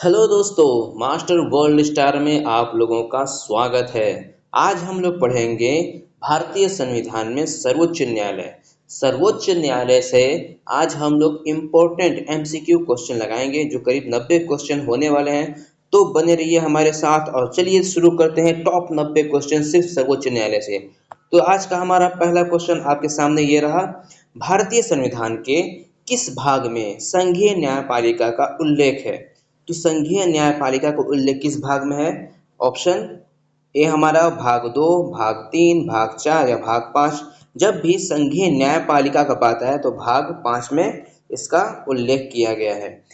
Hello दोस्तों, master gold star में आप लोगों का स्वागत है। आज हम लोग पढ़ेंगे भारतीय संविधान में सर्वोच्च न्यायालय। सर्वोच्च न्यायालय से आज हम लोग इम्पोर्टेंट एमसीक्यू क्वेश्चन लगाएंगे जो करीब 90 क्वेश्चन होने वाले हैं। तो बने रहिए हमारे साथ और चलिए शुरू करते हैं टॉप 90 क्वेश्चन सिर्फ सर्वोच्च न्यायालय से। तो आज का हमारा पहला क्वेश्चन आपके सामने ये रहा। भारतीय संविधान के किस भाग में संघीय न्यायपालिका का उल्लेख है? तो संघीय न्यायपालिका का उल्लेख किस भाग में है? ऑप्शन ए हमारा भाग 2, भाग 3, भाग 4 या भाग 5। जब भी संघीय न्यायपालिका का बात है तो भाग 5 में इसका उल्लेख किया गया है।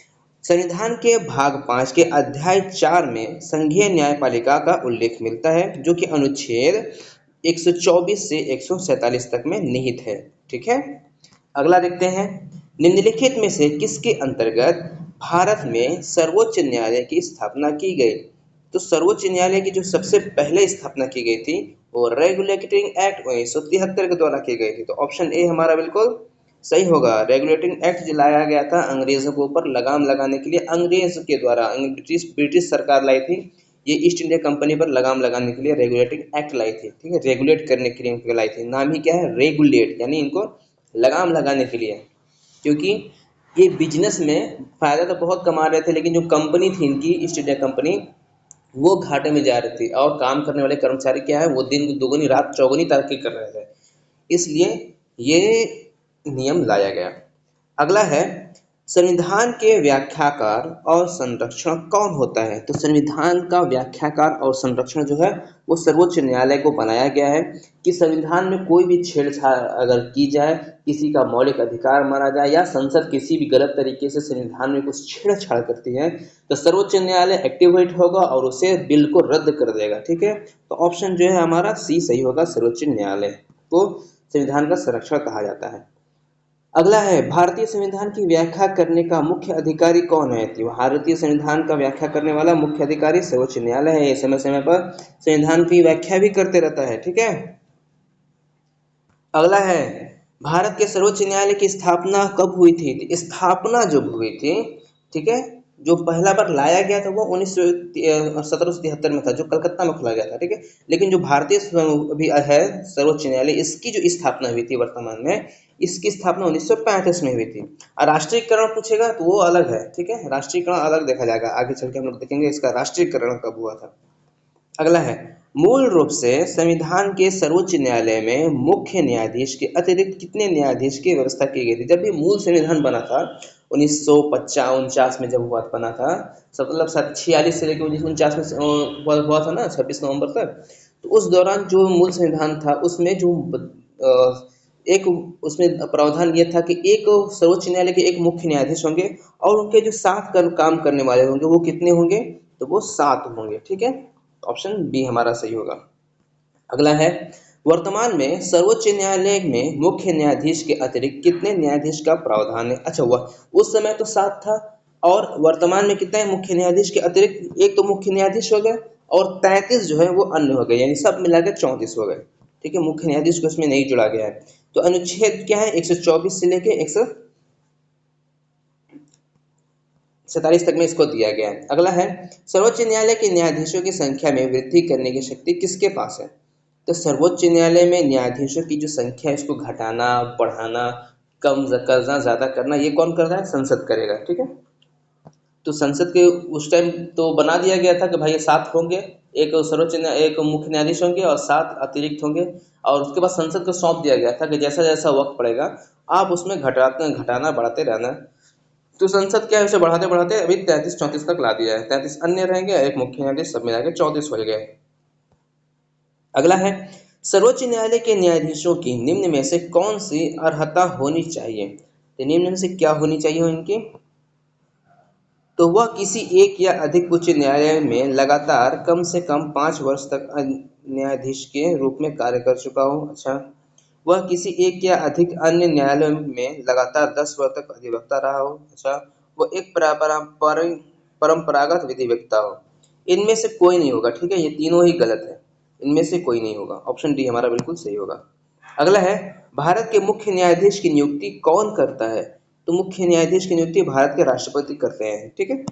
संविधान के भाग 5 के अध्याय 4 में संघीय न्यायपालिका का उल्लेख मिलता है जो कि अनुच्छेद 124 से 147 तक में निहित है। ठीक है, अगला देखते हैं। निम्नलिखित में से किसके अंतर्गत भारत में सर्वोच्च न्यायालय की स्थापना की गई? तो सर्वोच्च न्यायालय की जो सबसे पहले स्थापना की गई थी वो रेगुलेटिंग एक्ट 1973 के द्वारा की गई थी। तो ऑप्शन ए हमारा बिल्कुल सही होगा। रेगुलेटिंग एक्ट जो लाया गया था अंग्रेजों के ऊपर लगाम लगाने के लिए, अंग्रेज के द्वारा ब्रिटिश सरकार लाई थी। ये ईस्ट इंडिया कंपनी पर लगाम लगाने के लिए रेगुलेटिंग एक्ट लाई थी। ठीक है, रेगुलेट करने के लिए इनको लाई थी। नाम ही क्या है? रेगुलेट, यानी इनको लगाम लगाने के लिए। क्योंकि ये बिजनेस में फ़ायदा तो बहुत कमा रहे थे, लेकिन जो कंपनी थी इनकी ईस्ट इंडिया कंपनी, वो घाटे में जा रही थी और काम करने वाले कर्मचारी क्या है, वो दिन दोगुनी रात चौगुनी तरक्की कर रहे थे। इसलिए ये नियम लाया गया। अगला है, संविधान के व्याख्याकार और संरक्षण कौन होता है? तो संविधान का व्याख्याकार और संरक्षण जो है वो सर्वोच्च न्यायालय को बनाया गया है कि संविधान में कोई भी छेड़छाड़ अगर की जाए, किसी का मौलिक अधिकार माना जाए या संसद किसी भी गलत तरीके से संविधान में कुछ छेड़छाड़ करती है तो सर्वोच्च न्यायालय एक्टिवेट होगा और उसे बिल को रद्द कर देगा। ठीक है, तो ऑप्शन जो है हमारा सी सही होगा। सर्वोच्च न्यायालय को संविधान का संरक्षण कहा जाता है। अगला है, भारतीय संविधान की व्याख्या करने का मुख्य अधिकारी कौन है? तो भारतीय संविधान का व्याख्या करने वाला मुख्य अधिकारी सर्वोच्च न्यायालय है। ये समय समय पर संविधान की व्याख्या भी करते रहता है। ठीक है, अगला है, भारत के सर्वोच्च न्यायालय की स्थापना कब हुई थी? तो स्थापना जब हुई थी, ठीक है, जो पहला बार लाया गया था वो 1773 में था, जो कलकत्ता में खोला गया था। ठीक है, लेकिन जो भारतीय अभी है सर्वोच्च न्यायालय, इसकी जो स्थापना हुई थी वर्तमान में, इसकी स्थापना 1935 में हुई थी। और राष्ट्रीयकरण पूछेगा तो वो अलग है। ठीक है, राष्ट्रीयकरण अलग देखा जाएगा, आगे चल के हम लोग देखेंगे इसका राष्ट्रीयकरण कब हुआ था। अगला है, मूल रूप से संविधान के सर्वोच्च न्यायालय में मुख्य न्यायाधीश के अतिरिक्त कितने न्यायाधीश की व्यवस्था की गई थी? जब भी मूल संविधान बना था 1950-49 में, जब हुआ बना था, मतलब 46 से लेकर 1949 में हुआ था ना, 26 नवंबर तक। तो उस दौरान जो मूल संविधान था उसमें जो एक उसमें प्रावधान ये था कि एक सर्वोच्च न्यायालय के एक मुख्य न्यायाधीश होंगे और उनके जो 7 काम करने वाले होंगे वो कितने होंगे? तो वो 7 होंगे। ठीक है, ऑप्शन बी हमारा सही होगा। अगला है, वर्तमान में सर्वोच्च न्यायालय में मुख्य न्यायाधीश के अतिरिक्त कितने न्यायाधीश का प्रावधान है? अच्छा, हुआ उस समय तो 7 था और वर्तमान में कितना है? मुख्य न्यायाधीश के अतिरिक्त एक तो मुख्य न्यायाधीश हो गए और 33 जो है वो अन्य हो गए, यानी सब मिलाकर 34 हो गए। ठीक है, मुख्य न्यायाधीश को इसमें नहीं जुड़ा गया है। तो अनुच्छेद क्या है? 124 से लेके 147 तक में इसको दिया गया है। अगला है, सर्वोच्च न्यायालय के न्यायाधीशों की संख्या में वृद्धि करने की शक्ति किसके पास है? तो सर्वोच्च न्यायालय में न्यायाधीशों की जो संख्या है इसको घटाना, बढ़ाना, कम करना, ज्यादा करना, ये कौन कर रहा है? संसद करेगा। ठीक है, तो संसद के उस टाइम तो बना दिया गया था कि भाई ये 7 होंगे, एक मुख्य न्यायाधीश होंगे और 7 अतिरिक्त होंगे। और उसके बाद संसद को सौंप दिया गया था कि जैसा जैसा वक्त पड़ेगा आप उसमें घटाना बढ़ाते रहना। तो संसद क्या है, उसे बढ़ाते बढ़ाते अभी 33-34 तक ला दिया है। 33 अन्य रहेंगे, एक मुख्य न्यायाधीश, सब मिला के 34 हो गए। अगला है, सर्वोच्च न्यायालय के न्यायाधीशों की निम्न में से कौन सी अर्हता होनी चाहिए? तो निम्न में से क्या होनी चाहिए इनकी? तो वह किसी एक या अधिक उच्च न्यायालय में लगातार कम से कम 5 वर्ष तक न्यायाधीश के रूप में कार्य कर चुका हो। अच्छा, वह किसी एक या अधिक अन्य न्यायालय में लगातार 10 वर्ष तक अधिवक्ता रहा हो। अच्छा, वह एक परंपरागत विधिवक्ता हो। इनमें से कोई नहीं होगा। ठीक है, ये तीनों ही गलत है, इनमें से कोई नहीं होगा। ऑप्शन डी हमारा बिल्कुल सही होगा। अगला है, भारत के मुख्य न्यायाधीश की नियुक्ति कौन करता है? तो मुख्य न्यायाधीश की नियुक्ति भारत के राष्ट्रपति करते हैं। ठीक है,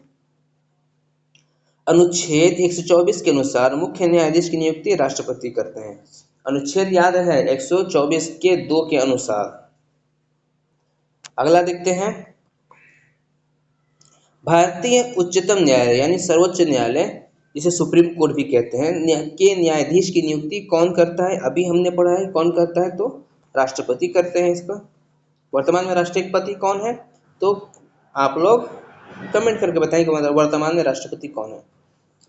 अनुच्छेद 124 के अनुसार मुख्य न्यायाधीश की नियुक्ति राष्ट्रपति करते हैं। अनुच्छेद याद है 124 के 2 के अनुसार। अगला देखते हैं, भारतीय उच्चतम न्यायालय यानी सर्वोच्च न्यायालय जिसे सुप्रीम कोर्ट भी कहते हैं के न्यायाधीश की नियुक्ति कौन करता है? अभी हमने पढ़ा है कौन करता है, तो राष्ट्रपति करते हैं इसका। वर्तमान में राष्ट्रपति कौन है? तो आप लोग कमेंट करके बताइए वर्तमान में राष्ट्रपति कौन है।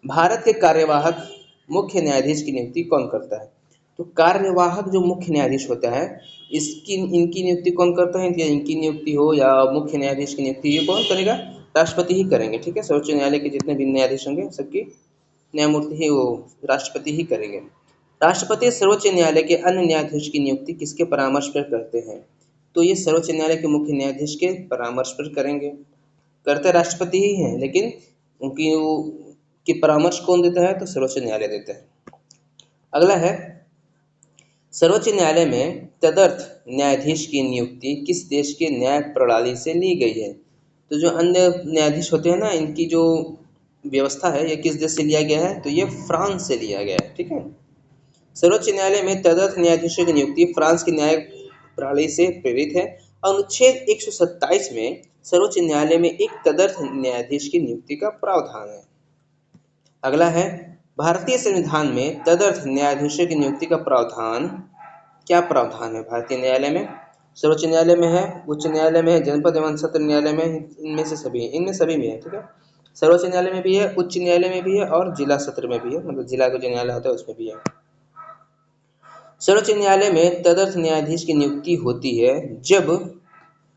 भारत के कार्यवाहक मुख्य न्यायाधीश की नियुक्ति कौन करता है? तो कार्यवाहक जो मुख्य न्यायाधीश होता है इनकी नियुक्ति कौन करता है? इनकी नियुक्ति हो या मुख्य न्यायाधीश की नियुक्ति ये कौन करेगा? राष्ट्रपति ही करेंगे। ठीक है, सर्वोच्च न्यायालय के जितने भी न्यायाधीश होंगे सबकी न्यायमूर्ति ही वो राष्ट्रपति ही करेंगे। राष्ट्रपति सर्वोच्च न्यायालय के अन्य न्यायाधीश की नियुक्ति किसके परामर्श पर करते हैं? तो ये सर्वोच्च न्यायालय के मुख्य न्यायाधीश के परामर्श पर करेंगे। करते राष्ट्रपति ही हैं, लेकिन उनकी की परामर्श कौन देता है? तो सर्वोच्च न्यायालय देता है। अगला है, सर्वोच्च न्यायालय में तदर्थ न्यायाधीश की नियुक्ति किस देश के न्याय प्रणाली से ली गई है? तो जो अन्य न्यायाधीश होते हैं ना, इनकी जो व्यवस्था है ये किस देश से लिया गया है? तो ये फ्रांस से लिया गया है। ठीक है, सर्वोच्च न्यायालय में तदर्थ न्यायाधीशों की नियुक्ति फ्रांस की न्याय प्रणाली से प्रेरित है। अनुच्छेद 127 में सर्वोच्च न्यायालय में एक तदर्थ न्यायाधीश की नियुक्ति का प्रावधान है। अगला है, भारतीय संविधान में तदर्थ न्यायाधीशों की नियुक्ति का प्रावधान क्या प्रावधान है? भारतीय न्यायालय में, सर्वोच्च न्यायालय में है, उच्च न्यायालय में है, जनपद एवं सत्र न्यायालय में, इनमें से सभी है, इनमें सभी में है। ठीक है, सर्वोच्च न्यायालय में भी है, उच्च न्यायालय में भी है और जिला सत्र में भी है, मतलब जिला का जो न्यायालय होता है उसमें भी है। सर्वोच्च न्यायालय में तदर्थ न्यायाधीश की नियुक्ति होती है जब,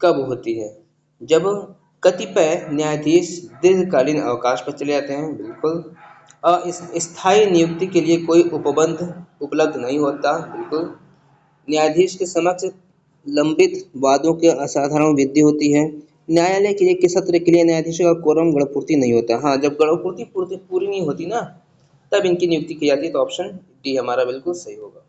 कब होती है? जब कतिपय न्यायाधीश दीर्घकालीन अवकाश पर चले जाते हैं, बिल्कुल। अस्थायी नियुक्ति के लिए कोई उपबंध उपलब्ध नहीं होता, बिल्कुल। न्यायाधीश के समक्ष लंबित वादों के असाधारण वृद्धि होती है। न्यायालय के एक सत्र के लिए न्यायाधीशों का कोरम गणपूर्ति नहीं होता। हाँ, जब गणपूर्ति पूरी नहीं होती ना, तब इनकी नियुक्ति की जाती है। तो ऑप्शन डी हमारा बिल्कुल सही होगा।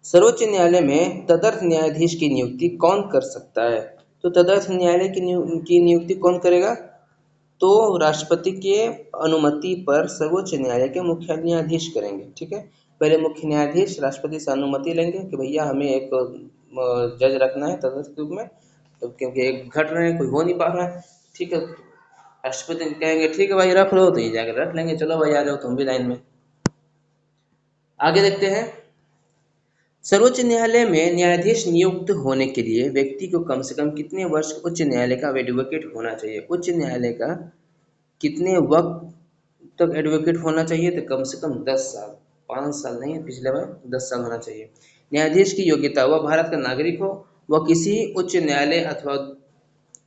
सर्वोच्च न्यायालय में तदर्थ न्यायाधीश की नियुक्ति कौन कर सकता है? तो तदर्थ न्यायालय की नियुक्ति कौन करेगा? तो राष्ट्रपति के अनुमति पर सर्वोच्च न्यायालय के मुख्य न्यायाधीश करेंगे। ठीक है, पहले मुख्य न्यायाधीश राष्ट्रपति से अनुमति लेंगे कि भैया हमें एक जज रखना है तदर्थ के रूप में, तो क्योंकि एक घट रहे हैं, कोई हो नहीं पा रहा है। ठीक है, राष्ट्रपति कहेंगे ठीक है भाई रख लो, तो ये जाकर रख लेंगे, चलो भाई आ जाओ तुम भी लाइन में। आगे देखते हैं, सर्वोच्च न्यायालय में न्यायाधीश नियुक्त होने के लिए व्यक्ति को कम से कम कितने वर्ष उच्च न्यायालय का एडवोकेट होना चाहिए? उच्च न्यायालय का कितने वक्त तक एडवोकेट होना चाहिए? तो कम से कम 10 साल, 5 साल नहीं, पिछले बार 10 साल होना चाहिए। न्यायाधीश की योग्यता, वह भारत का नागरिक हो, वह किसी उच्च न्यायालय अथवा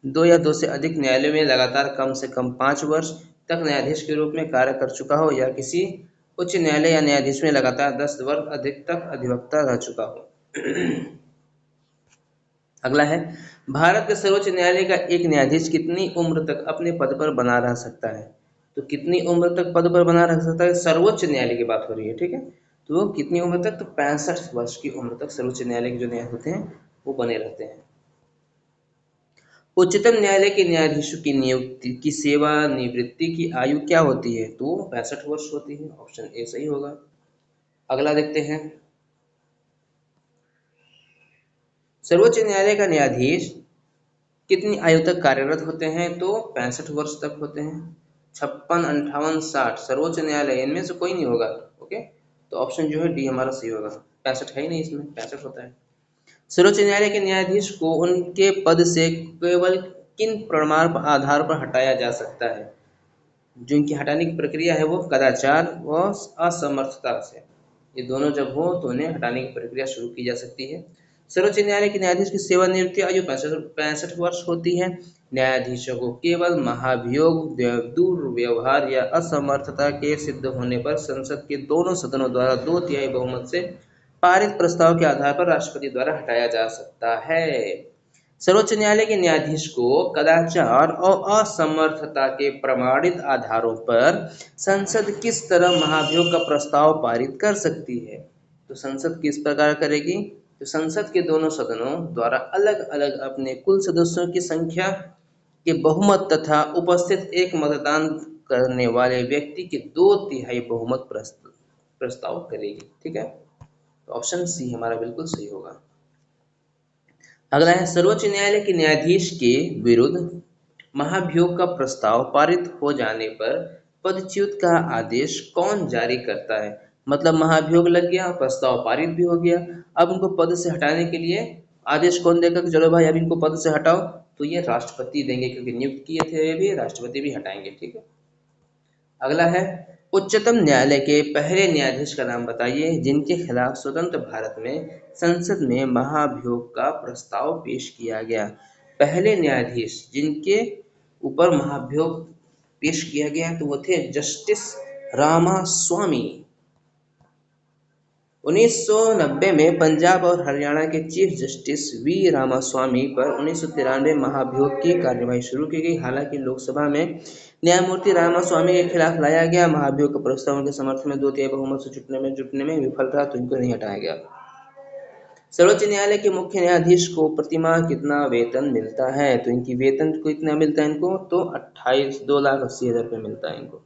2 या 2 से अधिक न्यायालय में लगातार कम से कम 5 वर्ष तक न्यायाधीश के रूप में कार्य कर चुका हो, या किसी उच्च न्यायालय या न्यायाधीश में लगातार 10 वर्ष अधिक तक अधिवक्ता रह चुका हो। अगला है, भारत के सर्वोच्च न्यायालय का एक न्यायाधीश कितनी उम्र तक अपने पद पर बना रह सकता है? तो कितनी उम्र तक पद पर बना रह सकता है? सर्वोच्च न्यायालय की बात हो रही है। ठीक है, तो कितनी उम्र तक? तो 65 वर्ष की उम्र तक सर्वोच्च न्यायालय के जो न्यायाधीश होते हैं वो बने रहते हैं। उच्चतम न्यायालय के न्यायाधीशों की नियुक्ति की सेवानिवृत्ति की आयु क्या होती है? तो 65 वर्ष होती है। ऑप्शन ए सही होगा। अगला देखते हैं, सर्वोच्च न्यायालय का न्यायाधीश कितनी आयु तक कार्यरत होते हैं? तो 65 वर्ष तक होते हैं। 56, 58, 60 सर्वोच्च न्यायालय, इनमें से कोई नहीं होगा। ओके, तो ऑप्शन जो है डी हमारा सही होगा। 65 है ही नहीं, इसमें 65 होता है। सर्वोच्च न्यायालय के न्यायाधीश को उनके पद से केवल किन प्रमाण आधार पर हटाया जा सकता है? जो इनकी हटाने की प्रक्रिया है वो कदाचार व असमर्थता से, ये दोनों जब हो तो उन्हें हटाने की प्रक्रिया शुरू की जा सकती है। सर्वोच्च न्यायालय के न्यायाधीश की सेवानिवृत्ति आयु 65 वर्ष होती है। न्यायाधीशों को केवल महाभियोग, दुर्व्यवहार या असमर्थता के सिद्ध होने पर संसद के दोनों सदनों द्वारा 2/3 बहुमत से पारित प्रस्ताव के आधार पर राष्ट्रपति द्वारा हटाया जा सकता है। सर्वोच्च न्यायालय के न्यायाधीश को कदाचार और असमर्थता के प्रमाणित आधारों पर संसद किस तरह महाभियोग का प्रस्ताव पारित कर सकती है? तो संसद किस प्रकार करेगी? तो संसद के दोनों सदनों द्वारा अलग अलग अपने कुल सदस्यों की संख्या के बहुमत तथा उपस्थित एक मतदान करने वाले व्यक्ति के 2/3 बहुमत प्रस्ताव करेगी। ठीक है, तो ऑप्शन सी हमारा बिल्कुल सही होगा। अगला है, सर्वोच्च न्यायालय के न्यायाधीश के विरुद्ध महाभियोग का प्रस्ताव पारित हो जाने पर पदच्युत का आदेश कौन जारी करता है। मतलब महाभियोग लग गया, प्रस्ताव पारित भी हो गया, अब उनको पद से हटाने के लिए आदेश कौन देगा कि चलो भाई अब इनको पद से हटाओ, तो ये राष्ट्रपति देंगे, क्योंकि नियुक्त किए थे ये भी, राष्ट्रपति भी हटाएंगे। ठीक है, अगला है, उच्चतम न्यायालय के पहले न्यायाधीश का नाम बताइए जिनके खिलाफ स्वतंत्र भारत में संसद में महाभियोग का प्रस्ताव पेश किया गया। पहले न्यायाधीश जिनके ऊपर महाभियोग पेश किया गया तो वो थे जस्टिस रामास्वामी। 1990 में पंजाब और हरियाणा के चीफ जस्टिस वी रामास्वामी पर 1993 महाभियोग की कार्यवाही शुरू की गई। हालांकि लोकसभा में न्यायमूर्ति रामास्वामी के खिलाफ लाया गया महाभियोग का प्रस्ताव उनके समर्थन में 2/3 बहुमत से जुटने में विफल रहा, तो इनको नहीं हटाया गया। सर्वोच्च न्यायालय के मुख्य न्यायाधीश को प्रतिमाह कितना वेतन मिलता है, तो इनकी वेतन को इतना मिलता है इनको, तो 2,80,000 रुपये मिलता है इनको।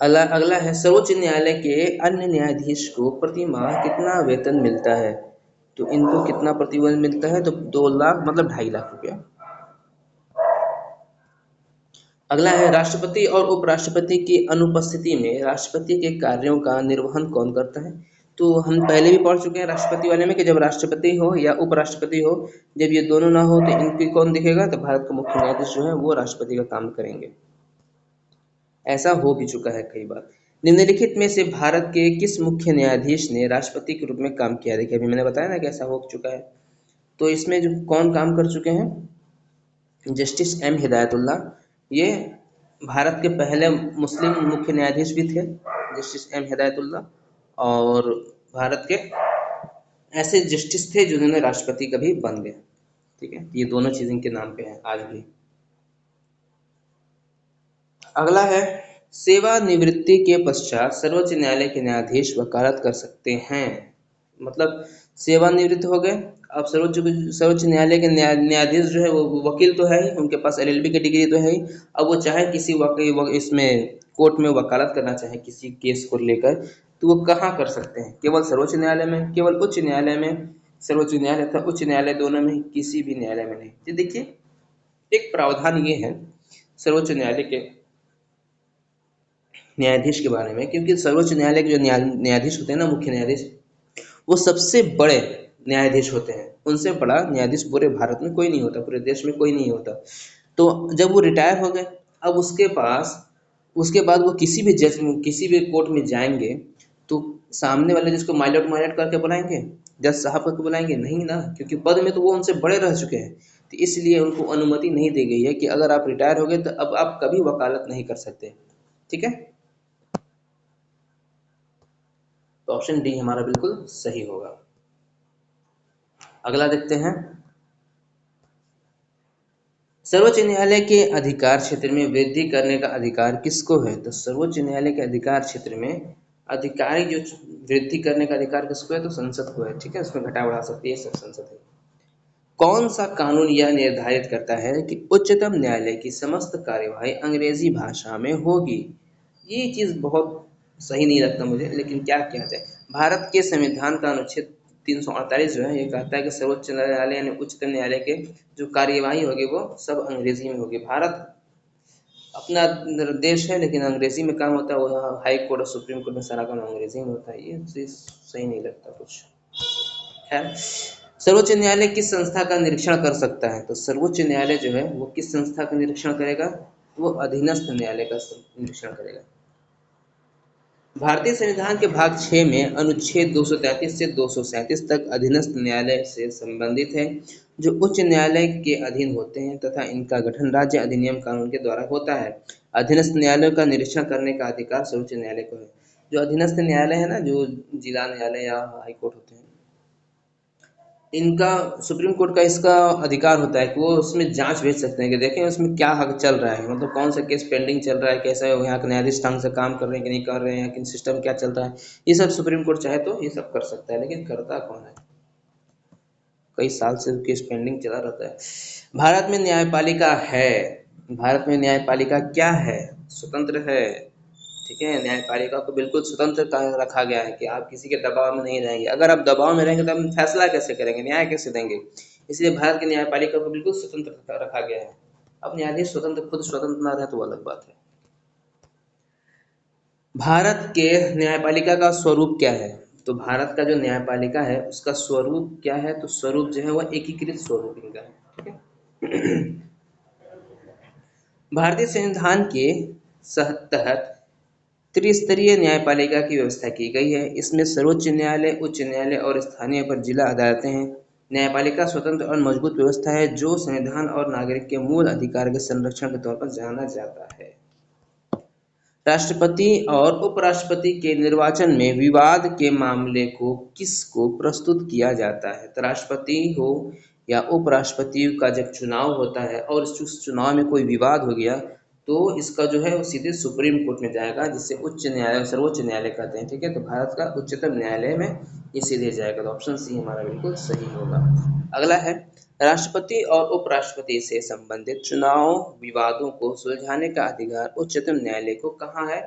अगला है, सर्वोच्च न्यायालय के अन्य न्यायाधीश को प्रति माह कितना वेतन मिलता है, तो इनको कितना प्रतिवेतन मिलता है, तो 2 लाख मतलब 2.5 लाख रुपया। अगला है, राष्ट्रपति और उपराष्ट्रपति की अनुपस्थिति में राष्ट्रपति के कार्यों का निर्वहन कौन करता है। तो हम पहले भी पढ़ चुके हैं राष्ट्रपति वाले में कि जब राष्ट्रपति हो या उपराष्ट्रपति हो, जब ये दोनों ना हो तो इनकी कौन दिखेगा, तो भारत का मुख्य न्यायाधीश जो है वो राष्ट्रपति का काम करेंगे। ऐसा हो भी चुका है कई बार। निम्नलिखित में से भारत के किस मुख्य न्यायाधीश ने राष्ट्रपति के रूप में काम किया। देखिए अभी मैंने बताया ना कि ऐसा हो चुका है, तो इसमें जो कौन काम कर चुके हैं, जस्टिस एम हिदायतुल्ला, ये भारत के पहले मुस्लिम मुख्य न्यायाधीश भी थे, जस्टिस एम हिदायतुल्ला, और भारत के ऐसे जस्टिस थे जिन्होंने राष्ट्रपति कभी बन गए। ठीक है, ये दोनों चीज इनके नाम पे है आज भी। अगला है, सेवानिवृत्ति के पश्चात सर्वोच्च न्यायालय के न्यायाधीश वकालत कर सकते हैं। मतलब सेवानिवृत्त हो गए, अब सर्वोच्च न्यायालय के न्यायाधीश जो है वो वकील तो है ही, उनके पास एलएलबी की डिग्री तो है ही। अब वो चाहे किसी इसमें कोर्ट में वकालत करना चाहे किसी केस को लेकर, तो वो कहाँ कर सकते हैं, केवल सर्वोच्च न्यायालय में, केवल उच्च न्यायालय में, सर्वोच्च न्यायालय तथा उच्च न्यायालय दोनों में, किसी भी न्यायालय में नहीं। तो देखिए एक प्रावधान ये है सर्वोच्च न्यायालय के न्यायाधीश के बारे में, क्योंकि सर्वोच्च न्यायालय के जो न्यायाधीश होते हैं ना, मुख्य न्यायाधीश, वो सबसे बड़े न्यायाधीश होते हैं। उनसे बड़ा न्यायाधीश पूरे भारत में कोई नहीं होता, पूरे देश में कोई नहीं होता। तो जब वो रिटायर हो गए, अब उसके बाद वो किसी भी कोर्ट में जाएंगे तो सामने वाले जिसको माइलॉट करके बुलाएंगे, जज साहब करके बुलाएंगे नहीं ना, क्योंकि पद में तो वो उनसे बड़े रह चुके हैं। तो इसलिए उनको अनुमति नहीं दी गई है कि अगर आप रिटायर हो गए तो अब आप कभी वकालत नहीं कर सकते। ठीक है, तो ऑप्शन डी हमारा बिल्कुल सही होगा। अगला देखते हैं, सर्वोच्च न्यायालय के अधिकार क्षेत्र में वृद्धि करने का अधिकार किसको है। तो सर्वोच्च न्यायालय के अधिकार क्षेत्र में अधिकारी जो वृद्धि करने का अधिकार किसको है, तो संसद को है। ठीक है, उसमें घटा बढ़ा सकती है सब संसद है। कौन सा कानून यह निर्धारित करता है कि उच्चतम न्यायालय की समस्त कार्यवाही अंग्रेजी भाषा में होगी। ये चीज बहुत सही नहीं लगता मुझे, लेकिन क्या किया जाए। भारत के संविधान का अनुच्छेद 348 जो है ये कहता है कि सर्वोच्च न्यायालय यानी उच्चतम न्यायालय के जो कार्यवाही होगी वो सब अंग्रेजी में होगी। भारत अपना देश है लेकिन अंग्रेजी में काम होता है, वो हाई कोर्ट और सुप्रीम कोर्ट में सारा काम अंग्रेजी में होता है। ये चीज सही नहीं लगता कुछ। खैर, सर्वोच्च न्यायालय किस संस्था का निरीक्षण कर सकता है। तो सर्वोच्च न्यायालय जो है वो किस संस्था का निरीक्षण करेगा, वो अधीनस्थ न्यायालय का निरीक्षण करेगा। भारतीय संविधान के भाग 6 में अनुच्छेद 233 से 237 तक अधीनस्थ न्यायालय से संबंधित है, जो उच्च न्यायालय के अधीन होते हैं तथा इनका गठन राज्य अधिनियम कानून के द्वारा होता है। अधीनस्थ न्यायालयों का निरीक्षण करने का अधिकार सर्वोच्च न्यायालय को है। जो अधीनस्थ न्यायालय है ना, जो जिला न्यायालय या हाई कोर्ट होते हैं, इनका सुप्रीम कोर्ट का इसका अधिकार होता है कि वो उसमें जांच भेज सकते हैं कि देखें उसमें क्या हक चल रहा है, मतलब कौन सा केस पेंडिंग चल रहा है, कैसा है यहाँ के न्यायाधीश ढंग से काम कर रहे हैं कि नहीं कर रहे हैं, कि सिस्टम क्या चल रहा है। ये सब सुप्रीम कोर्ट चाहे तो ये सब कर सकता है, लेकिन करता कौन है, कई साल से केस पेंडिंग चला रहता है। भारत में न्यायपालिका है, भारत में न्यायपालिका क्या है? स्वतंत्र है। ठीक है, न्यायपालिका को बिल्कुल स्वतंत्र रखा गया है कि आप किसी के दबाव में नहीं रहेंगे। अगर आप दबाव में रहेंगे तो हम फैसला कैसे करेंगे, न्याय कैसे देंगे? इसलिए भारत की न्यायपालिका को बिल्कुल स्वतंत्र रखा गया है। अब न्यायाधीश स्वतंत्र खुद स्वतंत्र ना रहे तो अलग बात है। भारत के न्यायपालिका का स्वरूप क्या है? तो भारत का जो न्यायपालिका है उसका स्वरूप क्या है? तो स्वरूप जो है वह एकीकृत स्वरूप इनका है। ठीक है। भारतीय संविधान के तहत त्रिस्तरीय न्यायपालिका की व्यवस्था की गई है। इसमें सर्वोच्च न्यायालय, उच्च न्यायालय और स्थानीय पर जिला अदालतें हैं। न्यायपालिका स्वतंत्र और मजबूत व्यवस्था है जो संविधान और नागरिक के मूल अधिकार के संरक्षण के तौर पर जाना जाता है। राष्ट्रपति और उपराष्ट्रपति के निर्वाचन में विवाद के मामले को किसको प्रस्तुत किया जाता है? तो राष्ट्रपति हो या उपराष्ट्रपति का जब चुनाव होता है और उस चुनाव में कोई विवाद हो गया तो इसका जो है वो सीधे सुप्रीम कोर्ट में जाएगा, जिसे उच्च न्यायालय, सर्वोच्च न्यायालय कहते हैं। ठीक है, तो भारत का उच्चतम न्यायालय में ये सीधे जाएगा। तो ऑप्शन सी हमारा बिल्कुल सही होगा। अगला है, राष्ट्रपति और उपराष्ट्रपति से संबंधित चुनाव विवादों को सुलझाने का अधिकार उच्चतम न्यायालय को कहाँ है?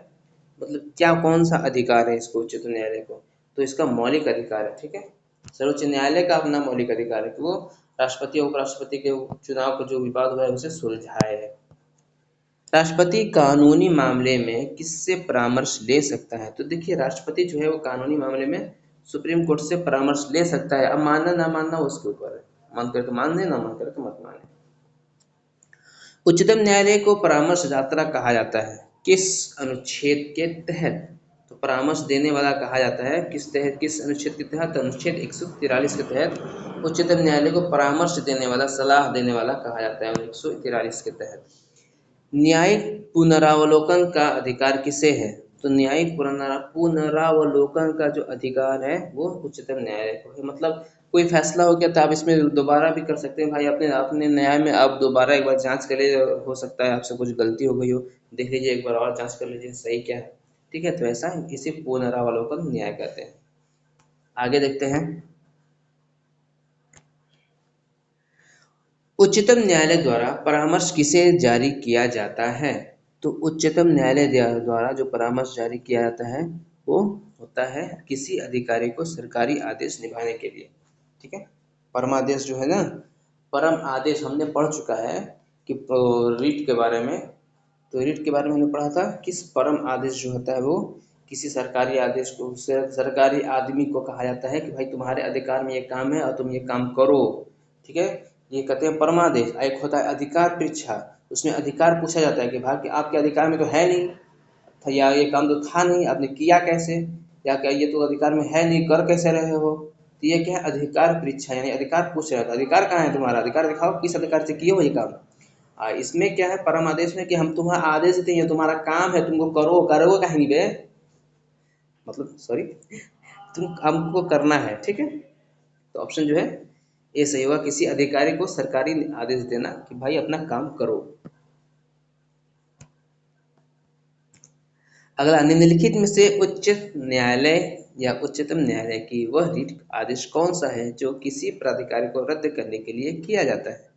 मतलब क्या, कौन सा अधिकार है इसको उच्चतम न्यायालय को? तो इसका मौलिक अधिकार है। ठीक है, सर्वोच्च न्यायालय का अपना मौलिक अधिकार है कि वो राष्ट्रपति और उपराष्ट्रपति के चुनाव का जो विवाद हुआ है उसे सुलझाए। राष्ट्रपति कानूनी मामले में किससे परामर्श ले सकता है? तो देखिए, राष्ट्रपति जो है वो कानूनी मामले में सुप्रीम कोर्ट से परामर्श ले सकता है। अब मानना ना मानना उसके ऊपर है, मन करे तो मान ले, ना मन करे तो मत माने। उच्चतम न्यायालय को परामर्शदाता कहा जाता है किस अनुच्छेद के तहत? तो परामर्श देने वाला कहा जाता है किस तहत, किस अनुच्छेद के तहत? अनुच्छेद 143 के तहत उच्चतम न्यायालय को परामर्श देने वाला, सलाह देने वाला कहा जाता है 143 के तहत। न्यायिक पुनरावलोकन का अधिकार किसे है? तो न्यायिक पुनरावलोकन का जो अधिकार है वो उच्चतम न्यायालय को है। मतलब कोई फैसला हो गया तो आप इसमें दोबारा भी कर सकते हैं भाई, अपने अपने न्याय में आप दोबारा एक बार जांच कर लीजिए। हो सकता है आपसे कुछ गलती हो गई हो, देख लीजिए, एक बार और जांच कर लीजिए सही क्या है। ठीक है, तो ऐसा इसे पुनरावलोकन न्याय कहते हैं। आगे देखते हैं, उच्चतम न्यायालय द्वारा परामर्श किसे जारी किया जाता है? तो उच्चतम न्यायालय द्वारा जो परामर्श जारी किया जाता है वो होता है किसी अधिकारी को सरकारी आदेश निभाने के लिए। ठीक है, परमादेश जो है ना, परम आदेश हमने पढ़ चुका है कि रीट के बारे में। तो रीट के बारे में हमने पढ़ा था, किस परम आदेश जो होता है वो किसी सरकारी आदेश को, सरकारी आदमी को कहा जाता है कि भाई तुम्हारे अधिकार में ये काम है और तुम ये काम करो। ठीक है, ये कहते हैं परमादेश। एक होता है अधिकार परीक्षा, उसमें अधिकार पूछा जाता है कि भाई आपके अधिकार में तो है नहीं था, या ये काम तो था नहीं, आपने किया कैसे, या क्या ये तो अधिकार में है नहीं, कर कैसे रहे हो? तो ये क्या है, अधिकार परीक्षा, यानी अधिकार पूछ रहा था, अधिकार कहाँ है तुम्हारा, अधिकार दिखाओ, किस अधिकार से किए हो ये काम। इसमें क्या है, परम आदेश में कि हम तुम्हारा आदेश देते हैं, तुम्हारा काम है, तुमको करो, करोगे कहीं नहीं बे, मतलब सॉरी, तुम हमको करना है। ठीक है, तो ऑप्शन जो है ये सही होगा, किसी अधिकारी को सरकारी आदेश देना कि भाई अपना काम करो। अगला, निम्नलिखित में से उच्च न्यायालय या उच्चतम न्यायालय की वह रीट आदेश कौन सा है जो किसी प्राधिकार को रद्द करने के लिए किया जाता है?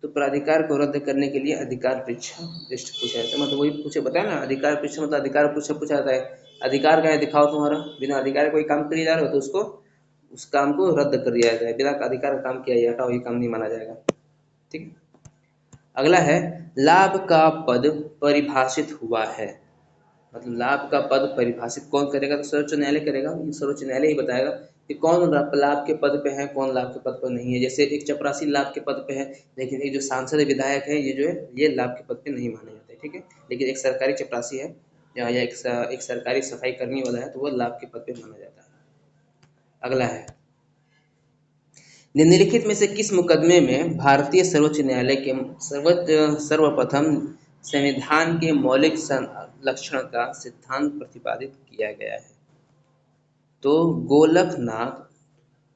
तो प्राधिकार को रद्द करने के लिए अधिकार परीक्षा टेस्ट पूछा जाता है। मतलब वही पूछे, बताया ना, अधिकार परीक्षा मतलब अधिकार पूछा पूछा जाता है, अधिकार का है दिखाओ तुम्हारा, बिना अधिकार कोई काम करिए जा रहे हो तो उसको, उस काम को रद्द कर दिया जाए, बिना अधिकार का काम किया जाए, हटाओ ये काम नहीं माना जाएगा। ठीक है, अगला है, लाभ का पद परिभाषित हुआ है। मतलब लाभ का पद परिभाषित कौन करेगा? तो सर्वोच्च न्यायालय करेगा। ये सर्वोच्च न्यायालय ही बताएगा कि कौन लाभ के पद पे है, कौन लाभ के पद पर नहीं है। जैसे एक चपरासी लाभ के पद पे है, लेकिन एक जो सांसद विधायक है ये जो है ये लाभ के पद पे नहीं माने जाते। ठीक है, लेकिन एक सरकारी चपरासी है या एक सरकारी सफाई कर्मी वाला है तो वो लाभ के पद पे माना जाता है। अगला है, निम्नलिखित में से किस मुकदमे में भारतीय सर्वोच्च न्यायालय के सर्वप्रथम संविधान के मौलिक लक्षण का सिद्धांत प्रतिपादित किया गया है? तो गोलकनाथ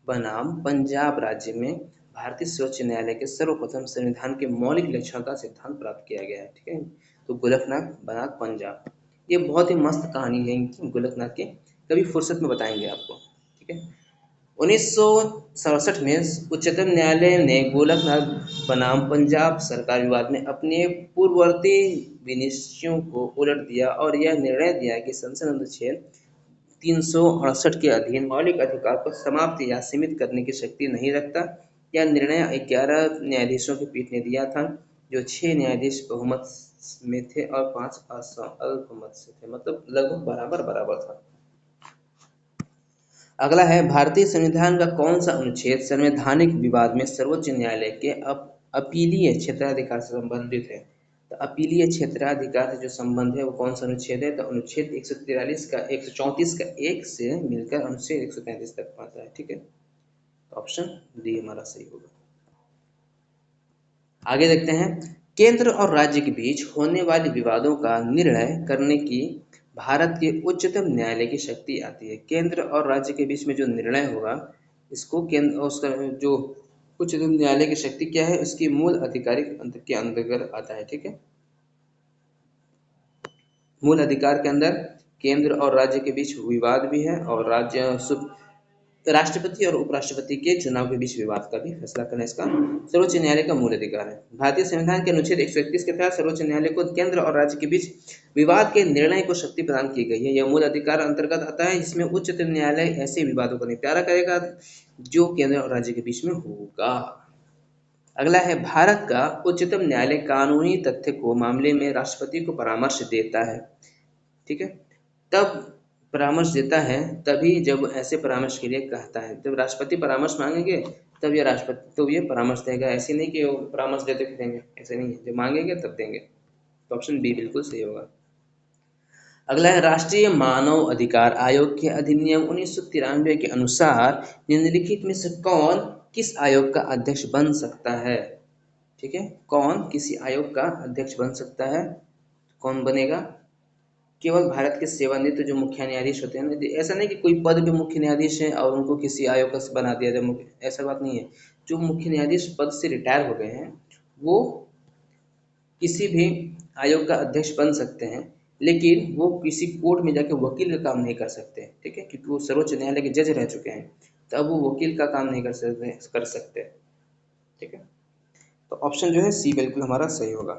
बनाम पंजाब राज्य में भारतीय सर्वोच्च न्यायालय के सर्वप्रथम संविधान के मौलिक लक्षण का सिद्धांत प्राप्त किया गया है। ठीक है, तो गोलकनाथ बनाम पंजाब, ये बहुत ही मस्त कहानी है इनकी, गोलकनाथ की, कभी फुर्सत में बताएंगे आपको। ठीक है, 1967 में उच्चतम न्यायालय ने गोलकनाथ बनाम पंजाब सरकार विवाद में अपने पूर्ववर्ती विनिश्चयों को उलट दिया और यह निर्णय दिया कि संसद अनुच्छेद 368 के अधीन मौलिक अधिकार को समाप्त या सीमित करने की शक्ति नहीं रखता। यह निर्णय 11 न्यायाधीशों की पीठ ने दिया था, जो 6 न्यायाधीश बहुमत में थे और 5 अल्पमत से थे, मतलब लगभग बराबर बराबर था। अगला है, भारतीय संविधान का कौन सा अनुच्छेद संवैधानिक विवाद में सर्वोच्च न्यायालय के अपीलीय क्षेत्राधिकार से संबंधित है? तो अपीलीय क्षेत्राधिकार से जो संबंध है वो कौन सा अनुच्छेद है? तो अनुच्छेद 143 का 134 का 1 से मिलकर अनुच्छेद 133 तक आता है। ठीक है, तो ऑप्शन डी हमारा सही होगा। आगे देखते हैं, केंद्र और राज्य के बीच होने वाले विवादों का निर्णय करने की भारत के उच्चतम न्यायालय की शक्ति आती है। केंद्र और राज्य के बीच में जो निर्णय होगा, इसको केंद्र उसका जो उच्चतम न्यायालय की शक्ति क्या है, उसकी मूल आधिकारिक के अंतर्गत आता है। ठीक है, मूल अधिकार के अंदर केंद्र और राज्य के बीच विवाद भी है और राष्ट्रपति और उपराष्ट्रपति के चुनाव के बीच विवाद का भी फैसला करना इसका सर्वोच्च न्यायालय का मूल अधिकार है। भारतीय संविधान के अनुच्छेद 131 के तहत सर्वोच्च न्यायालय को केंद्र और राज्य के बीच विवाद के निर्णय को शक्ति प्रदान की गई है। यह मूल अधिकार अंतर्गत आता है, जिसमें उच्चतम न्यायालय ऐसे विवादों का निपटारा करेगा जो केंद्र और राज्य के बीच में होगा। अगला है, भारत का उच्चतम न्यायालय कानूनी तथ्य को मामले में राष्ट्रपति को परामर्श देता है। ठीक है, तब परामर्श देता है तभी जब ऐसे परामर्श के लिए कहता है। जब राष्ट्रपति परामर्श मांगेंगे तब ये राष्ट्रपति तो ये परामर्श देगा, ऐसे नहीं कि वो परामर्श देते फिरेंगे, ऐसे नहीं है, जब मांगेंगे तब देंगे। तो ऑप्शन बी बिल्कुल सही होगा। अगला है, राष्ट्रीय मानव अधिकार आयोग के अधिनियम 1993 के अनुसार निम्नलिखित में से कौन किस आयोग का अध्यक्ष बन सकता है? ठीक है, कौन किसी आयोग का अध्यक्ष बन सकता है? कौन बनेगा? केवल भारत के सेवानिवृत्त जो मुख्य न्यायाधीश होते हैं ना, ऐसा नहीं कि कोई पद पे मुख्य न्यायाधीश है और उनको किसी आयोग का बना दिया जाए मुख्य, ऐसा बात नहीं है। जो मुख्य न्यायाधीश पद से रिटायर हो गए हैं वो किसी भी आयोग का अध्यक्ष बन सकते हैं, लेकिन वो किसी कोर्ट में जाके वकील का काम नहीं कर सकते। ठीक है, क्योंकि वो सर्वोच्च न्यायालय के जज रह चुके हैं, तो अब वो वकील का काम नहीं कर सकते। ठीक है, तो ऑप्शन जो है सी बिल्कुल हमारा सही होगा।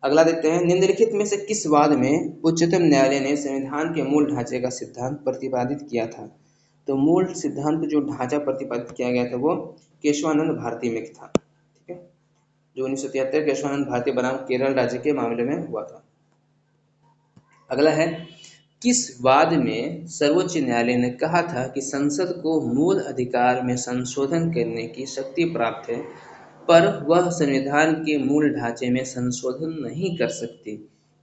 अगला देखते हैं, निम्नलिखित में से किस वाद में उच्चतम न्यायालय ने संविधान के मूल ढांचे का सिद्धांत प्रतिपादित किया था? तो मूल सिद्धांत जो ढांचा प्रतिपादित किया गया था वो केशवानंद भारती में था। ठीक है, जो 1973 केशवानंद भारती बनाम केरल राज्य के मामले में हुआ था। अगला है, किस वाद में सर्वोच्च न्यायालय ने कहा था कि संसद को मूल अधिकार में संशोधन करने की शक्ति प्राप्त है, पर वह संविधान के मूल ढांचे में संशोधन नहीं कर सकती?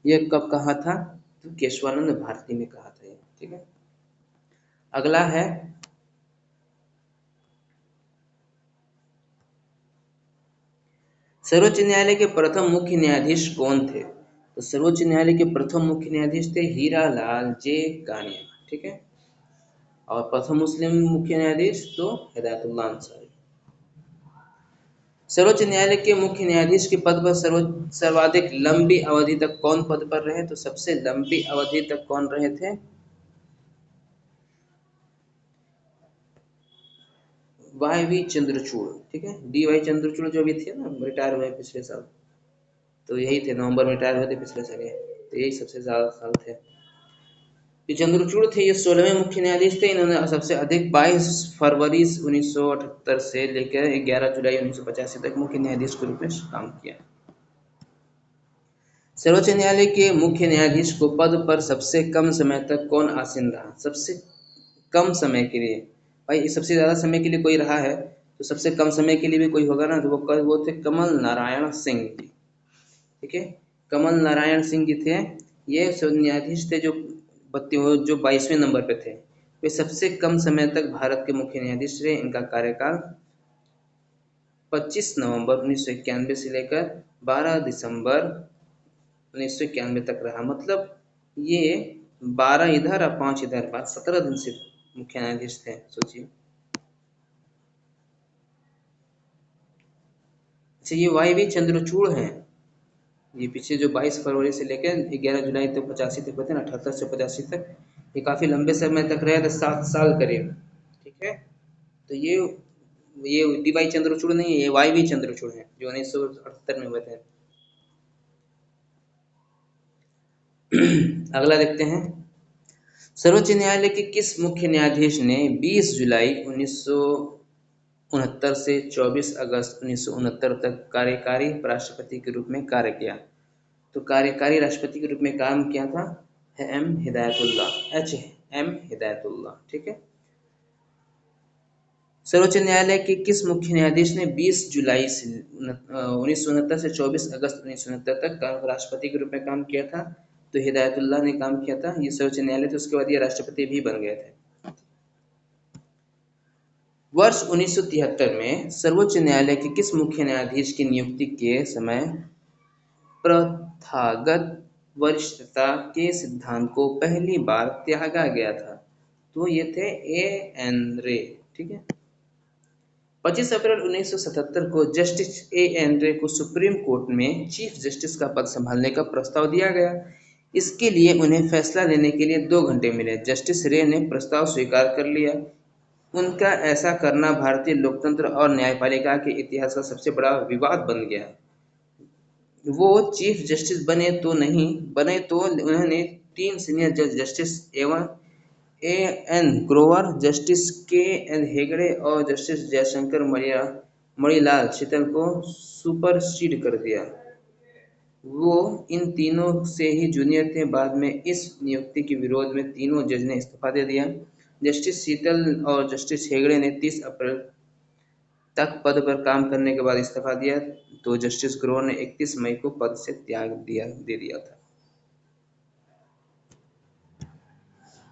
यह कब कहा था? तो केशवानंद भारती में कहा था। ठीक है, अगला है, सर्वोच्च न्यायालय के प्रथम मुख्य न्यायाधीश कौन थे? तो सर्वोच्च न्यायालय के प्रथम मुख्य न्यायाधीश थे हीरालाल जे कानिया। ठीक है, और प्रथम मुस्लिम मुख्य न्यायाधीश तो हिदायतुल्लाह अंसारी। सर्वोच्च न्यायालय के मुख्य न्यायाधीश के पद पर सर्वाधिक लंबी अवधि तक कौन पद पर रहे? तो सबसे लंबी अवधि तक कौन रहे थे? वाई चंद्रचूड़। ठीक है, डी वाई चंद्रचूड़ जो भी थे ना, रिटायर हुए पिछले साल, तो यही थे, नवंबर में रिटायर हुए थे पिछले साल, तो यही सबसे ज्यादा साल थे। ये चंद्रचूड़ थे, ये 16वें मुख्य न्यायाधीश थे। इन्होंने सबसे अधिक 22 फरवरी 1978 से लेकर 11 जुलाई 1985 तक मुख्य न्यायाधीश के रूप में काम किया। सर्वोच्च न्यायालय के मुख्य न्यायाधीश को पद पर सबसे कम समय तक कौन आसीन रहा? सबसे कम समय के लिए, भाई सबसे ज्यादा समय के लिए कोई रहा है तो सबसे कम समय के लिए भी कोई होगा ना, तो वो थे कमल नारायण सिंह जी। ठीक है, कमल नारायण सिंह जी थे, ये न्यायाधीश थे जो 22वें नंबर पे थे। वे सबसे कम समय तक भारत के मुख्य न्यायाधीश रहे। इनका कार्यकाल 25 नवंबर 1991 से लेकर 12 दिसंबर 1991 तक रहा। मतलब ये 12 इधर और 5 इधर, 17 दिन से मुख्य न्यायाधीश थे, सोचिए। अच्छा, ये वाई वी चंद्रचूड़ हैं, ये पीछे जो 22 फरवरी से लेकर 11 जुलाई तक 85 तक होते हैं, 78 से 85 तक, ये काफी लंबे समय तक रहे थे, 7 साल करीब। ठीक है, तो ये DY चंद्रचूड़ नहीं है, ये YV चंद्रचूड़ है जो 1978 में हुए थे। अगला देखते हैं, सर्वोच्च न्यायालय के किस मुख्य न्यायाधीश ने 20 जुलाई 1969 से 24 अगस्त 1969 तक कार्यकारी राष्ट्रपति के रूप में कार्य किया? तो कार्यकारी राष्ट्रपति के रूप में काम किया था एच एम हिदायतुल्लाह। ठीक है। सर्वोच्च न्यायालय के किस मुख्य न्यायाधीश ने 20 जुलाई से 1969 से 24 अगस्त 1969 तक राष्ट्रपति के रूप में काम किया था? तो हिदायतुल्लाह ने काम किया था। ये सर्वोच्च न्यायालय थे, उसके बाद ये राष्ट्रपति भी बन गए थे। वर्ष 1973 में सर्वोच्च न्यायालय के किस मुख्य न्यायाधीश की नियुक्ति के समय प्रथागत वरिष्ठता के सिद्धांत को पहली बार त्यागा गया था? तो ये थे A.N. रे। ठीक है। 25 अप्रैल 1977 को जस्टिस A.N. रे को सुप्रीम कोर्ट में चीफ जस्टिस का पद संभालने का प्रस्ताव दिया गया। इसके लिए उन्हें फैसला लेने के लिए 2 घंटे मिले। जस्टिस रे ने प्रस्ताव स्वीकार कर लिया। उनका ऐसा करना भारतीय लोकतंत्र और न्यायपालिका के इतिहास का सबसे बड़ा विवाद बन गया। वो चीफ जस्टिस बने तो नहीं बने, तो उन्होंने 3 सीनियर जज जस्टिस एवं A.N. Grover, justice K.N. Hegde और जस्टिस जयशंकर मणिलाल शीतल को सुपरसीड कर दिया। वो इन तीनों से ही जूनियर थे। बाद में इस नियुक्ति के विरोध में तीनों जज ने इस्तीफा दे दिया। जस्टिस शीतल और जस्टिस हेगड़े ने 30 अप्रैल तक पद पर काम करने के बाद इस्तीफा दिया, तो जस्टिस ग्रोवर ने 31 मई को पद से त्याग दे दिया था।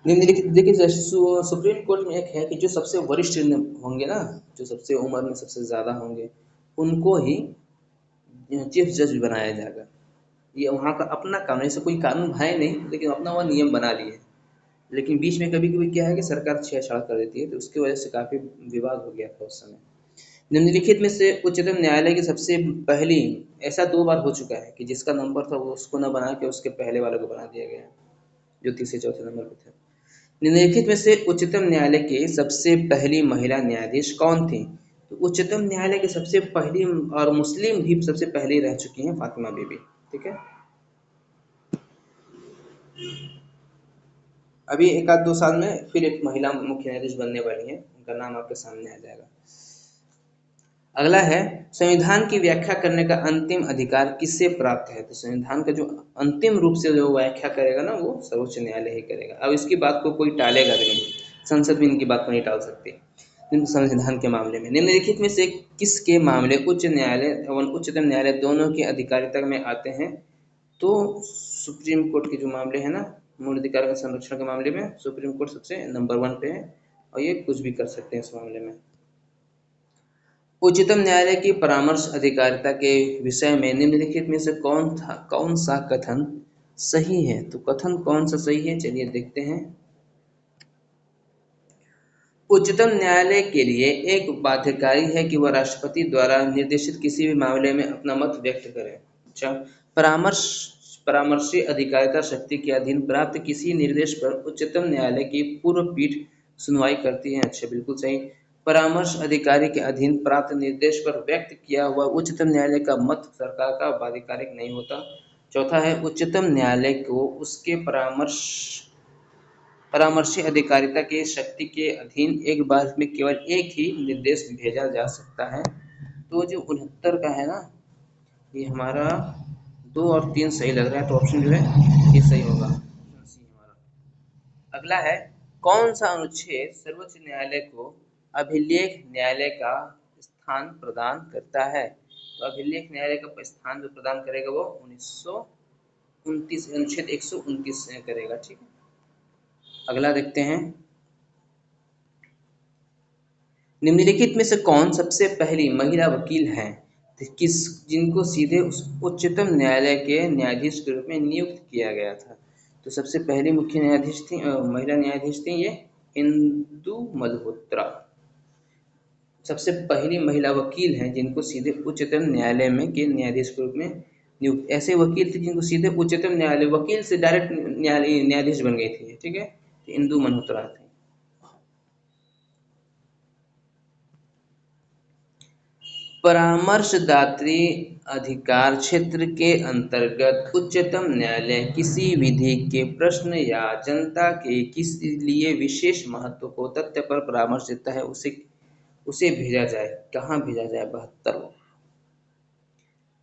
निम्नलिखित देखिए, सुप्रीम कोर्ट में एक है कि जो सबसे वरिष्ठ होंगे ना, जो सबसे उम्र में सबसे ज़्यादा होंगे, उनको ही चीफ जज बनाया जाएगा। ये वहाँ का अपना कानून, ऐसे कोई कानून है नहीं, लेकिन अपना वह नियम बना लिए। लेकिन बीच में कभी कभी क्या है कि सरकार छेड़छाड़ कर देती है, तो उसकी वजह से काफ़ी विवाद हो गया था उस समय। निम्नलिखित में से उच्चतम न्यायालय की सबसे पहली, ऐसा 2 बार हो चुका है कि जिसका नंबर था वो उसको न बना के उसके पहले वाले को बना दिया गया, जो तीसरे चौथे नंबर पे थे। निम्नलिखित में से उच्चतम न्यायालय के सबसे पहली महिला न्यायाधीश कौन थी? तो उच्चतम न्यायालय के सबसे पहली, और मुस्लिम भी सबसे पहले रह चुकी हैं, फातिमा बीबी। ठीक है। अभी 1-2 साल में फिर एक महिला मुख्य न्यायाधीश बनने वाली है, उनका नाम आपके सामने आ जाएगा। अगला है, संविधान की व्याख्या करने का अंतिम अधिकार किससे प्राप्त है? तो संविधान का जो अंतिम रूप से जो व्याख्या करेगा ना, वो सर्वोच्च न्यायालय ही करेगा। अब इसकी बात को कोई टालेगा भी नहीं, संसद भी इनकी बात को नहीं टाल सकती संविधान के मामले में। निम्नलिखित में से किसके मामले उच्च न्यायालय एवं उच्चतम न्यायालय दोनों की अधिकारिता में आते हैं? तो सुप्रीम कोर्ट के जो मामले हैं ना, मूल अधिकार के संरक्षण के मामले में सुप्रीम कोर्ट सबसे नंबर 1 पे है, और ये कुछ भी कर सकते हैं इस मामले में। उच्चतम न्यायालय की परामर्श अधिकारिता के विषय में निम्नलिखित में से कौन सा कथन सही है? तो कथन कौन सा सही है, चलिए देखते हैं। उच्चतम न्यायालय के लिए एक बाध्यकारी है कि वह राष्ट्रपति द्वारा निर्देशित किसी भी मामले में अपना मत व्यक्त करे। अच्छा, परामर्शी अधिकारिता शक्ति के अधीन प्राप्त किसी निर्देश पर उच्चतम न्यायालय की पूर्व पीठ सुनवाई करती है। अच्छा, बिल्कुल सही। परामर्श अधिकारी के अधीन प्राप्त निर्देश पर व्यक्त किया हुआ उच्चतम न्यायालय का मत सरकार का बाध्यकारी नहीं होता। चौथा है, उच्चतम न्यायालय को उसके परामर्शी अधिकारिता की शक्ति के अधीन एक बार में केवल एक ही निर्देश भेजा जा सकता है। तो जो 69 का है ना, ये हमारा 2 और 3 सही लग रहा है, तो ऑप्शन जो है ये सही होगा, ऑप्शन सी हमारा। अगला है, कौन सा अनुच्छेद सर्वोच्च न्यायालय को अभिलेख न्यायालय का स्थान प्रदान करता है? तो अभिलेख न्यायालय का स्थान जो प्रदान करेगा वो 1929 अनुच्छेद 129 करेगा। ठीक है। अगला देखते हैं, निम्नलिखित में से कौन सबसे पहली महिला वकील हैं जिनको सीधे उच्चतम न्यायालय के न्यायाधीश के रूप में नियुक्त किया गया था? तो सबसे पहली मुख्य न्यायाधीश थी, महिला न्यायाधीश थी ये इंदु मल्होत्रा। सबसे पहली महिला वकील हैं जिनको सीधे उच्चतम न्यायालय में के न्यायाधीश के रूप में नियुक्त, ऐसे वकील थे जिनको सीधे उच्चतम न्यायालय, वकील से डायरेक्ट न्यायाधीश बन गई थी। ठीक है, तो इंदु मल्होत्रा थी। परामर्शदात्री अधिकार क्षेत्र के अंतर्गत उच्चतम न्यायालय किसी विधि के प्रश्न या जनता के किसी लिए विशेष महत्व को तथ्य पर परामर्श देता है, उसे उसे भेजा जाए। कहाँ भेजा जाए? 72।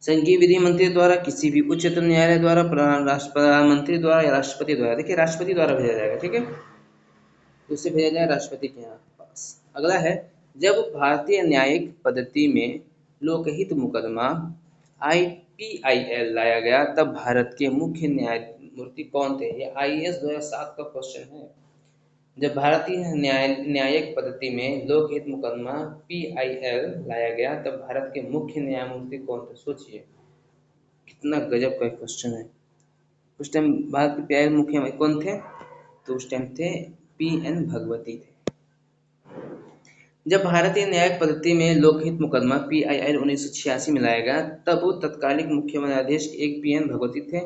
संघीय विधि मंत्री द्वारा, किसी भी उच्चतम न्यायालय द्वारा, प्रधानमंत्री द्वारा या राष्ट्रपति द्वारा। देखिए राष्ट्रपति द्वारा भेजा जाएगा, ठीक है, तो उसे भेजा जाए राष्ट्रपति के यहाँ पास। अगला है, जब भारतीय न्यायिक पद्धति में लोकहित मुकदमा IPIL लाया गया तब भारत के मुख्य न्यायमूर्ति कौन थे? ये IAS 2007 का क्वेश्चन है। जब भारतीय न्यायिक पद्धति में लोकहित मुकदमा PIL लाया गया तब भारत के मुख्य न्यायमूर्ति कौन थे? सोचिए कितना गजब का क्वेश्चन है। उस टाइम भारत के PIL मुख्य कौन थे? तो उस टाइम थे PN भगवती थे। जब भारतीय न्यायिक पद्धति में लोकहित मुकदमा PIL 1986 में लाया गया तब तत्कालिक मुख्य न्यायाधीश एक PN भगवती थे।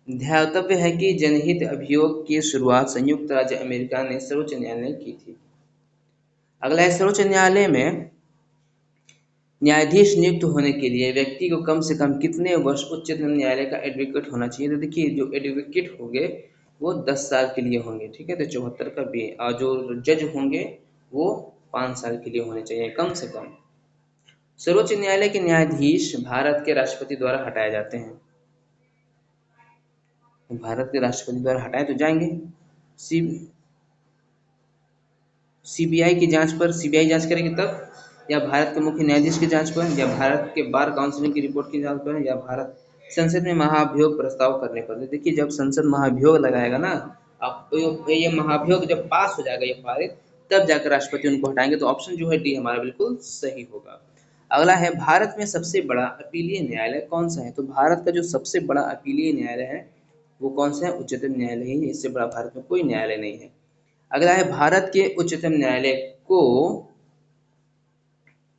ध्यातव्य है कि जनहित अभियोग की शुरुआत संयुक्त राज्य अमेरिका ने सर्वोच्च न्यायालय ने की थी। अगला है, सर्वोच्च न्यायालय में न्यायाधीश नियुक्त होने के लिए व्यक्ति को कम से कम कितने वर्ष उच्चतम न्यायालय का एडवोकेट होना चाहिए? तो देखिए जो एडवोकेट होंगे वो 10 साल के लिए होंगे, ठीक है, तो 74 का B। और जो जज होंगे वो 5 साल के लिए होने चाहिए कम से कम। सर्वोच्च न्यायालय के न्यायाधीश भारत के राष्ट्रपति द्वारा हटाए जाते हैं। भारत के राष्ट्रपति द्वारा हटाए तो जाएंगे। CBI की जांच पर, CBI जांच करेगी तब, या भारत के मुख्य न्यायाधीश की जांच पर, या भारत के बार काउंसिल की रिपोर्ट की जांच पर, या भारत संसद में महाभियोग प्रस्ताव करने पर। देखिए जब संसद महाभियोग लगाएगा ना, अब ये महाभियोग जब पास हो जाएगा, ये पारित, तब जाकर राष्ट्रपति उनको हटाएंगे। तो ऑप्शन जो है D हमारा बिल्कुल सही होगा। अगला है, भारत में सबसे बड़ा अपीलीय न्यायालय कौन सा है? तो भारत का जो सबसे बड़ा अपीलीय न्यायालय है वो कौन सा है? उच्चतम न्यायालय ही है, इससे बड़ा भारत में कोई न्यायालय नहीं है। अगला है, भारत के उच्चतम न्यायालय को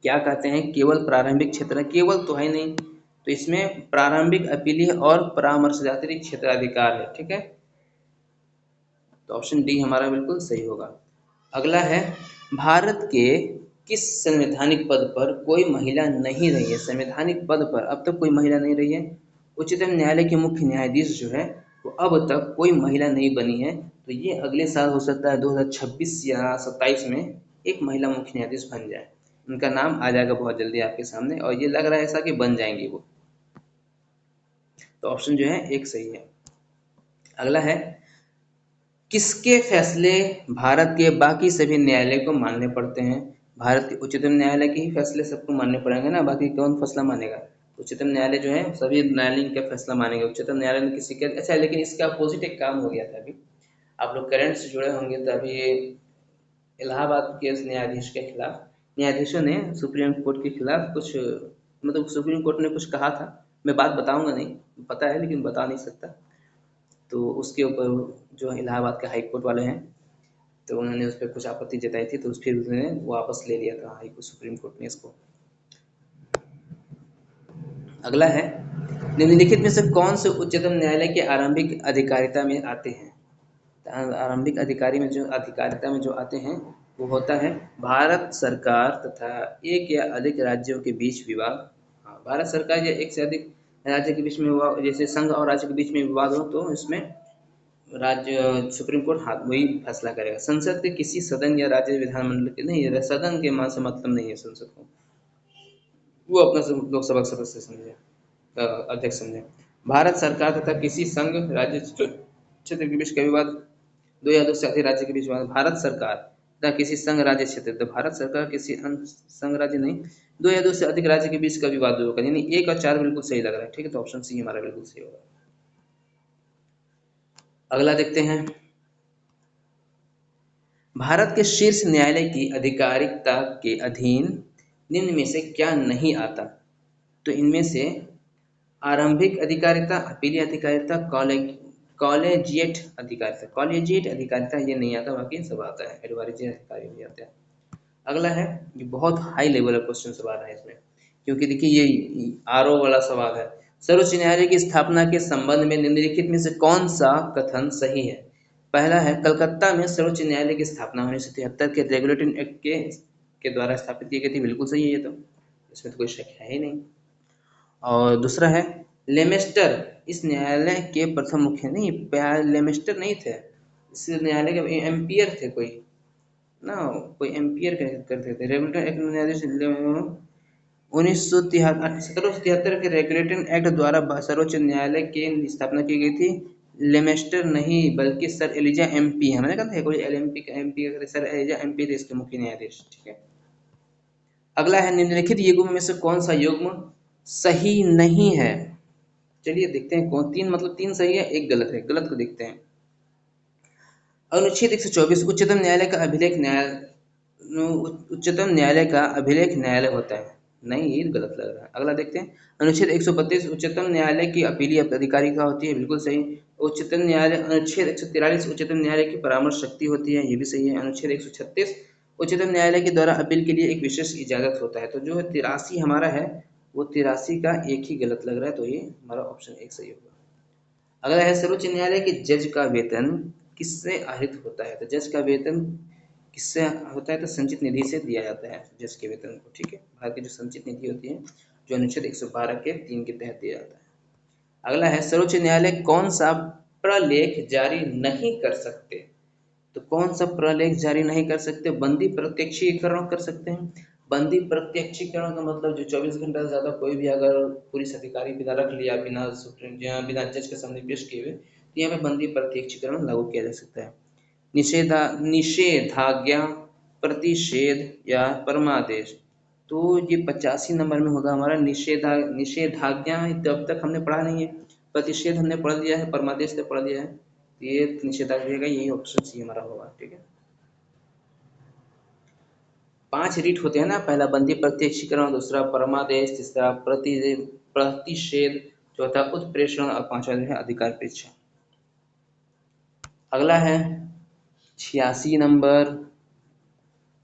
क्या कहते हैं? केवल प्रारंभिक क्षेत्र, केवल तो है नहीं, तो इसमें प्रारंभिक, अपीलीय और परामर्शदात्री क्षेत्राधिकार है, ठीक है, तो ऑप्शन D हमारा बिल्कुल सही होगा। अगला है, भारत के किस संवैधानिक पद पर कोई महिला नहीं रही है? संवैधानिक पद पर अब तक कोई महिला नहीं रही है। उच्चतम न्यायालय के मुख्य न्यायाधीश जो है वो अब तक कोई महिला नहीं बनी है, तो ये अगले साल हो सकता है 2026 या 27 में एक महिला मुख्य न्यायाधीश बन जाए। उनका नाम आ जाएगा बहुत जल्दी आपके सामने, और ये लग रहा है ऐसा कि बन जाएंगी वो, तो ऑप्शन जो है एक सही है। अगला है, किसके फैसले भारत के बाकी सभी न्यायालय को मानने पड़ते हैं? भारत के उच्चतम न्यायालय के ही फैसले सबको मानने पड़ेंगे ना, बाकी कौन फैसला मानेगा? उच्चतम न्यायालय जो है सभी न्यायालय का फैसला मानेंगे। उच्चतम न्यायालय ने किसी के, अच्छा लेकिन इसके अपोजिट एक काम हो गया था अभी, आप लोग करंट से जुड़े होंगे, तो अभी इलाहाबाद के न्यायाधीश के खिलाफ, न्यायाधीशों ने सुप्रीम कोर्ट के खिलाफ कुछ, मतलब सुप्रीम कोर्ट ने कुछ कहा था, मैं बात बताऊंगा नहीं, पता है लेकिन बता नहीं सकता, तो उसके ऊपर जो इलाहाबाद के हाई कोर्ट वाले हैं तो उन्होंने उस पर कुछ आपत्ति जताई थी, तो फिर उन्होंने वापस ले लिया था हाई कोर्ट, सुप्रीम कोर्ट ने इसको। अगला है, निम्नलिखित में से कौन से उच्चतम न्यायालय के आरंभिक अधिकारिता में आते हैं? आरंभिक अधिकारिता में जो आते हैं वो होता है भारत सरकार तथा एक या अधिक राज्यों के बीच विवाद। हाँ, भारत सरकार या एक से अधिक राज्य के बीच में विवाद, जैसे संघ और राज्य के बीच में विवाद हो तो इसमें राज्य सुप्रीम कोर्ट हाथ वही फैसला करेगा। संसद के किसी सदन या राज्य विधानमंडल के नहीं, सदन के मान से मतलब नहीं है संसद को, वो अपना लोकसभा सदस्य समझे, अध्यक्ष समझे। भारत सरकार तथा किसी संघ राज्य क्षेत्र के बीच का विवाद, दो या दो से अधिक राज्य के बीच विवाद। भारत सरकार तथा किसी संघ राज्य क्षेत्र, तो भारत सरकार किसी संघ राज्य नहीं, दो या दो से अधिक राज्य के बीच का विवाद होगा, यानी 1 और 4 बिल्कुल सही लग रहा है, ठीक है, तो ऑप्शन C हमारा बिल्कुल सही होगा। अगला देखते हैं, भारत के शीर्ष न्यायालय की आधिकारिकता के अधीन निम्न में से क्या नहीं आता? तो इनमें से आरंभिक अधिकारिता, अपीलीय अधिकारिता, कॉलेजिएट अधिकारिता, कॉलेजिएट अधिकारिता ये नहीं आता, बाकी सब आता है, एडवाइजरी अधिकारी भी आता है। अगला है, ये बहुत हाई लेवल का क्वेश्चन सवाल है इसमें, क्योंकि देखिए ये RO वाला सवाल है। सर्वोच्च न्यायालय की स्थापना के संबंध में निम्नलिखित में से कौन सा कथन सही है? पहला है, कलकत्ता में सर्वोच्च न्यायालय की स्थापना 1973 के रेगुलेटिंग एक्ट के द्वारा स्थापित की गई थी, बिल्कुल सही है ये तो, इसमें तो कोई शक है ही नहीं। और दूसरा है लेमेस्टर, इस न्यायालय के प्रथम मुख्य नहीं, लेमेस्टर नहीं थे, इस न्यायालय के एम्पियर थे कोई ना, कोई एम्पियर करते थे। रेगुलेटर एक्ट न्यायाधीश 1773 के रेगुलेटिंग एक्ट द्वारा सर्वोच्च न्यायालय की स्थापना की गई थी। लेमेस्टर नहीं बल्कि सर एलिजा एमपी है, मैंने कहा था कोई एमपी सर एलिजा एमपी थे इसके मुख्य न्यायाधीश। ठीक है, अगला है निम्नलिखित युग्म में से कौन सा युग्म सही नहीं है। चलिए देखते हैं कौन, तीन मतलब तीन सही है एक गलत है, गलत को देखते हैं। अनुच्छेद 124 उच्चतम न्यायालय का अभिलेख उच्चतम न्यायालय का अभिलेख न्यायालय होता है, नहीं ये गलत लग रहा है। अगला देखते हैं अनुच्छेद 132 उच्चतम न्यायालय की अपीली अधिकारी का होती है, बिल्कुल सही। उच्चतम न्यायालय अनुच्छेद 143 उच्चतम न्यायालय की परामर्श शक्ति होती है, ये भी सही है। अनुच्छेद 136 उच्चतम न्यायालय के द्वारा अपील के लिए एक विशेष इजाजत होता है। तो जो 83 हमारा है वो 83 का एक ही गलत लग रहा है, तो ये हमारा ऑप्शन एक सही होगा। अगला है सर्वोच्च न्यायालय के जज का वेतन किससे आहरित होता है। तो जज का वेतन किससे होता है, तो संचित निधि से दिया जाता है जज के वेतन को। ठीक है, भारत की जो संचित निधि होती है जो अनुच्छेद 112 के 3 के तहत दिया जाता है। अगला है सर्वोच्च न्यायालय कौन सा प्रलेख जारी नहीं कर सकते। तो कौन सा प्रलेख जारी नहीं कर सकते, बंदी प्रत्यक्षीकरण कर सकते हैं। बंदी प्रत्यक्षीकरण का मतलब जो 24 घंटा से ज्यादा कोई भी अगर पुलिस अधिकारी बिना रख लिया, बिना जज के सामने पेश किए हुए, तो यहाँ पे बंदी प्रत्यक्षीकरण लागू किया जा सकता है। निषेधाज्ञा, प्रतिषेध या परमादेश, तो ये 85 नंबर में होगा हमारा निषेधाज्ञा। तब तक हमने पढ़ा नहीं है, प्रतिषेध हमने पढ़ लिया है, परमादेश से पढ़ लिया है, ये निषेधाज्ञा का यही ऑप्शन सी हमारा होगा। ठीक है, 5 रीट होते हैं ना, पहला बंदी प्रत्यक्षीकरण, दूसरा परमादेश, तीसरा प्रतिषेध, चौथा उत्प्रेषण और पांचवा जो है अधिकार परीक्षा। अगला है 86 नंबर,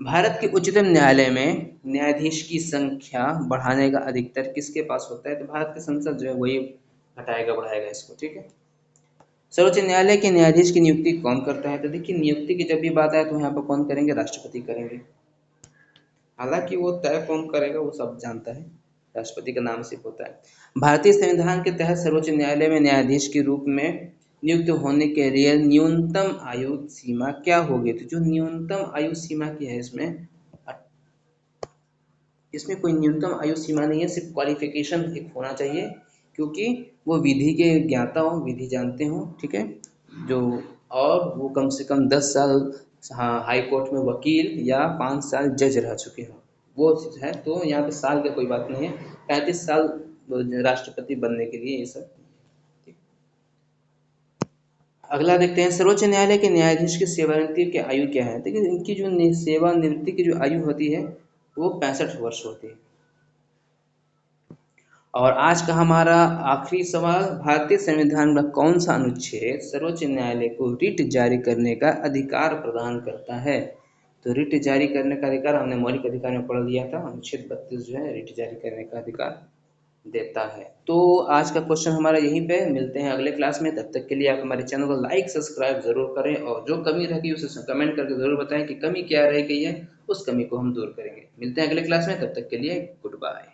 भारत के उच्चतम न्यायालय में न्यायाधीश की संख्या बढ़ाने का अधिकार किसके पास होता है। तो भारत की संसद जो है वही घटाएगा बढ़ाएगा इसको। ठीक है, सर्वोच्च न्यायालय के न्यायाधीश की नियुक्ति कौन करता है। तो देखिए नियुक्ति की जब भी बात आए तो यहाँ पर कौन करेंगे, राष्ट्रपति करेंगे। हालांकि वो तय कौन करेगा वो सब जानता है, राष्ट्रपति का नाम सिर्फ होता है। भारतीय संविधान के तहत सर्वोच्च न्यायालय में न्यायाधीश के रूप में नियुक्त होने के लिए न्यूनतम आयु सीमा क्या होगी। तो जो न्यूनतम आयु सीमा की है इसमें कोई न्यूनतम आयु सीमा नहीं है, सिर्फ क्वालिफिकेशन एक होना चाहिए, क्योंकि वो विधि के ज्ञाता हो, विधि जानते हो। ठीक है, जो और वो कम से कम 10 साल हाई कोर्ट में वकील या 5 साल जज रह चुके हो, वो है। तो यहाँ पे साल का कोई बात नहीं है, 35 साल राष्ट्रपति बनने के लिए ये सब। अगला देखते हैं सर्वोच्च न्यायालय के न्यायाधीश की सेवानिवृत्ति की आयु क्या है। देखिए इनकी जो सेवानिवृत्ति की जो आयु होती है वो 65 वर्ष होती है। और आज का हमारा आखिरी सवाल, भारतीय संविधान का कौन सा अनुच्छेद सर्वोच्च न्यायालय को रिट जारी करने का अधिकार प्रदान करता है। तो रिट जारी करने का अधिकार हमने मौलिक अधिकार में पढ़ लिया था, अनुच्छेद 32 जो है रिट जारी करने का अधिकार देता है। तो आज का क्वेश्चन हमारा यहीं पे, मिलते हैं अगले क्लास में। तब तक के लिए आप हमारे चैनल को लाइक सब्सक्राइब जरूर करें, और जो कमी रहेगी उसे कमेंट करके जरूर बताएं कि कमी क्या रह गई है, उस कमी को हम दूर करेंगे। मिलते हैं अगले क्लास में, तब तक के लिए गुड बाय।